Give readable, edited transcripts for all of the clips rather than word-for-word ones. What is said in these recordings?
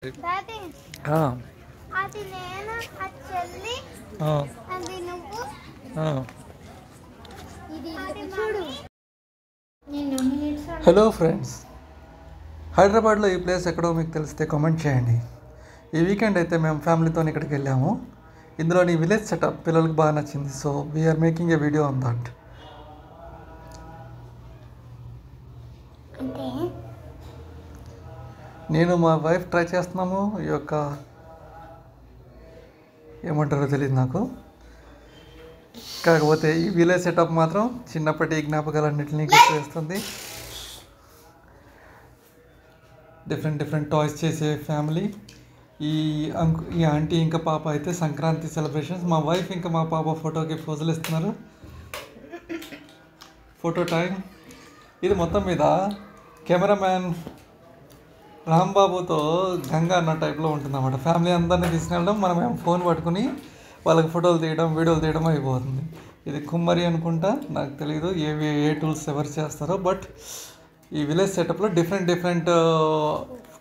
అది నేను ఆ చెల్లి అది నువ్వు ఇది చూడు. హలో ఫ్రెండ్స్, హైదరాబాద్లో ఈ ప్లేస్ ఎక్కడో మీకు తెలిస్తే కామెంట్ చేయండి. ఈ వీకెండ్ అయితే మేము ఫ్యామిలీతో ఇక్కడికి వెళ్ళాము. ఇందులోని విలేజ్ సెటప్ పిల్లలకు బాగా నచ్చింది. So we are making a video on that. నేను మా వైఫ్ ట్రై చేస్తున్నాము. ఈ యొక్క ఏమంటారో తెలియదు నాకు. కాకపోతే ఈ విలేజ్ సెటప్ మాత్రం చిన్నప్పటి జ్ఞాపకాలన్నింటినీ గుర్తు చేస్తుంది. డిఫరెంట్ టాయ్స్ చేసే ఫ్యామిలీ. ఈ ఆంటీ ఇంకా పాప అయితే సంక్రాంతి సెలబ్రేషన్స్. మా వైఫ్ ఇంకా మా పాప ఫోటోకి పోజులు ఇస్తున్నారు. Photo time. ఇది మొత్తం మీద కెమెరామ్యాన్ రాంబాబుతో గంగా అన్న టైప్లో ఉంటుందన్నమాట. ఫ్యామిలీ అందరినీ తీసుకెళ్ళడం, మనం ఫోన్ పట్టుకుని వాళ్ళకి ఫోటోలు తీయడం, వీడియోలు తీయడం అయిపోతుంది. ఇది కుమ్మరి అనుకుంటా, నాకు తెలియదు ఏ టూల్స్ ఎవరు చేస్తారో. బట్ ఈ విలేజ్ సెటప్లో డిఫరెంట్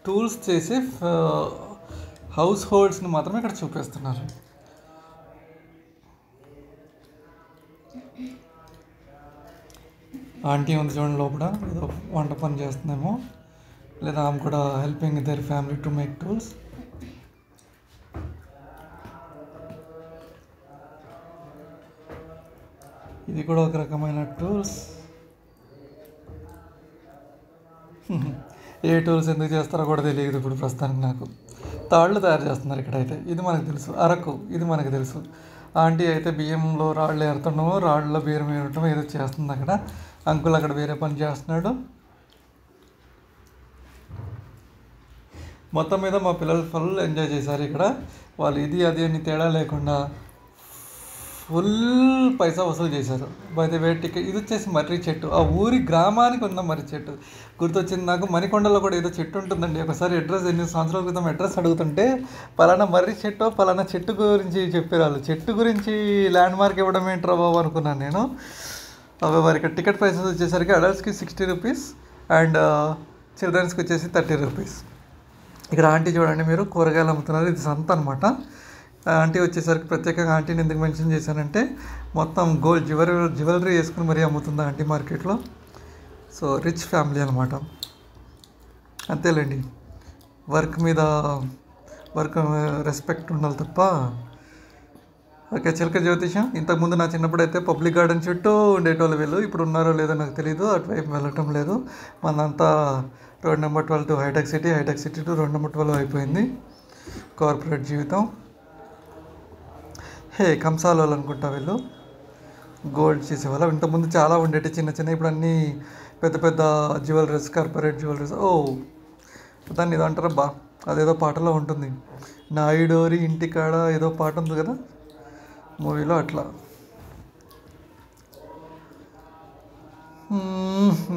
టూల్స్ చేసి హౌస్ హోల్డ్స్ని మాత్రమే ఇక్కడ చూపిస్తున్నారు. ఆంటీ ఉంది చూడండి లోపల, ఏదో వంట పని చేస్తుందేమో, లేదా ఆమె కూడా helping their family to make tools. ఇది కూడా ఒక రకమైన టూల్స్. ఏ టూల్స్ ఎందుకు చేస్తారో కూడా తెలియదు ఇప్పుడు ప్రస్తుతానికి నాకు. తాళ్ళు తయారు చేస్తున్నారు ఇక్కడైతే, ఇది మనకు తెలుసు. అరకు, ఇది మనకు తెలుసు. ఆంటీ అయితే బియ్యంలో రాళ్ళు ఏరుతుండమో, రాళ్ళలో బియ్యం ఏరటం ఏదో చేస్తుంది అక్కడ. అంకుల్ అక్కడ వేరే పని చేస్తున్నాడు. మొత్తం మీద మా పిల్లలు ఫుల్ ఎంజాయ్ చేశారు ఇక్కడ. వాళ్ళు ఇది అది అని తేడా లేకుండా ఫుల్ పైసా వసూలు చేశారు. అయితే టికెట్. ఇది వచ్చేసి మర్రి చెట్టు. ఆ ఊరి గ్రామానికి ఉన్న మర్రి చెట్టు గుర్తొచ్చింది నాకు. మణికొండలో కూడా ఏదో చెట్టు ఉంటుందండి. ఒకసారి అడ్రస్, 8 సంవత్సరాల క్రితం అడ్రస్ అడుగుతుంటే పలానా మర్రి చెట్టు, పలానా చెట్టు గురించి చెప్పేవాళ్ళు. చెట్టు గురించి ల్యాండ్ మార్క్ ఇవ్వడం ఏంట్రా బాబు అనుకున్నాను నేను. అవి వారికి టికెట్ ప్రైసెస్ వచ్చేసరికి అడల్ట్స్కి 60 రూపీస్ అండ్ చిల్డ్రన్స్కి వచ్చేసి 30 రూపీస్. ఇక్కడ ఆంటీ చూడండి, మీరు కూరగాయలు అమ్ముతున్నారు. ఇది సంత అనమాట. ఆంటీ వచ్చేసరికి ప్రత్యేకంగా ఆంటీని ఎందుకు మెన్షన్ చేశానంటే, మొత్తం గోల్డ్ జ్యువెలరీ వేసుకుని మరీ అమ్ముతుంది ఆంటీ మార్కెట్లో. సో రిచ్ ఫ్యామిలీ అనమాట. అంతేలేండి, వర్క్ రెస్పెక్ట్ ఉండాలి తప్ప. ఓకే, చిలక జ్యోతిషం. ఇంతకుముందు నా చిన్నప్పుడు అయితే పబ్లిక్ గార్డెన్ చుట్టూ ఉండేటోళ్ళు వీళ్ళు. ఇప్పుడు ఉన్నారో లేదో నాకు తెలీదు, అటువైపు వెళ్ళటం లేదు. మనంతా road number 12 to hitech city to road number 12 అయిపోయింది కార్పొరేట్ జీవితం. కంసాలు అనుకుంటా వీళ్ళు గోల్డ్ చేసేవాళ్ళు. ఇంతకుముందు చాలా ఉండేవి చిన్న. ఇప్పుడు అన్నీ పెద్ద జ్యువెలరీస్, కార్పొరేట్ జ్యువెలరీస్. దాన్ని ఏదో అంటారా బా, అదేదో పాటలో ఉంటుంది. నాయుడోరి ఇంటికాడ ఏదో పాట ఉంది కదా మూవీలో, అట్లా.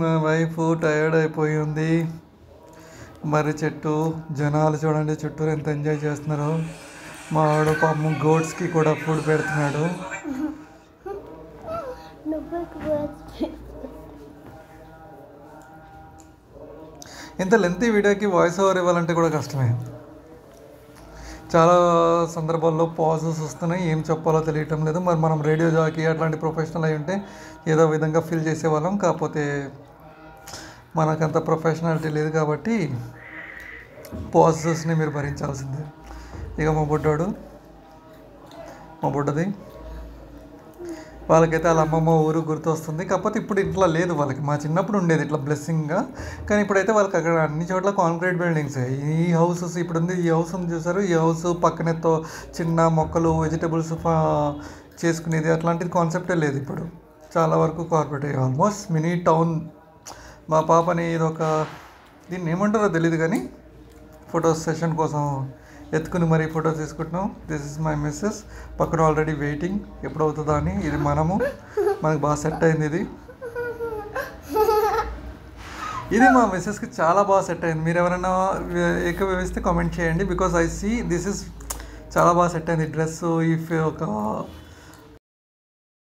నా వైఫ్ టైర్డ్ అయిపోయి ఉంది. మర్రి చెట్టు, జనాలు చూడండి చుట్టూరు ఎంత ఎంజాయ్ చేస్తున్నారు. మా వాడు పాపం గోడ్స్కి కూడా ఫుడ్ పెడుతున్నాడు. ఇంత లెంతీ వీడియోకి వాయిస్ ఓవర్ ఇవ్వాలంటే కూడా కష్టమే. చాలా సందర్భాల్లో పాజెస్ వస్తున్నాయి, ఏం చెప్పాలో తెలియటం లేదు. మరి మనం రేడియో జాకీ అట్లాంటి ప్రొఫెషనల్ అయి ఉంటే ఏదో విధంగా ఫీల్ చేసేవాళ్ళం. కాకపోతే మనకంత ప్రొఫెషనాలిటీ లేదు కాబట్టి పాజెస్ని మీరు భరించాల్సిందే. ఇక మా బుడ్డది వాళ్ళకైతే వాళ్ళ అమ్మమ్మ ఊరు గుర్తు వస్తుంది. కాకపోతే ఇప్పుడు ఇట్లా లేదు వాళ్ళకి. మా చిన్నప్పుడు ఉండేది ఇట్లా బ్లెస్సింగ్గా, కానీ ఇప్పుడైతే వాళ్ళకి అక్కడ అన్ని చోట్ల కాంక్రీట్ బిల్డింగ్స్. ఈ హౌసెస్ ఇప్పుడు ఉంది, ఈ హౌస్ ఉంది చూసారు, ఈ హౌస్ పక్కనే చిన్న మొక్కలు, వెజిటబుల్స్ చేసుకునేది అట్లాంటిది కాన్సెప్టే లేదు ఇప్పుడు. చాలా వరకు కార్పొరేట్ అయ్యి ఆల్మోస్ట్ మినీ టౌన్. మా పాపని దీన్ని ఏమంటారో తెలియదు కానీ ఫోటో సెషన్ కోసం ఎత్తుకుని మరీ ఫోటోస్ తీసుకుంటున్నాం. This is my missus. పక్కన ఆల్రెడీ వెయిటింగ్ ఎప్పుడు అవుతుందా అని. ఇది మనకు బాగా సెట్ అయింది. ఇది మా మిస్సెస్కి చాలా బాగా సెట్ అయింది. మీరు ఎవరైనా ఏకీభవిస్తే కామెంట్ చేయండి. Because I see this is చాలా బాగా సెట్ అయింది డ్రెస్. ఒక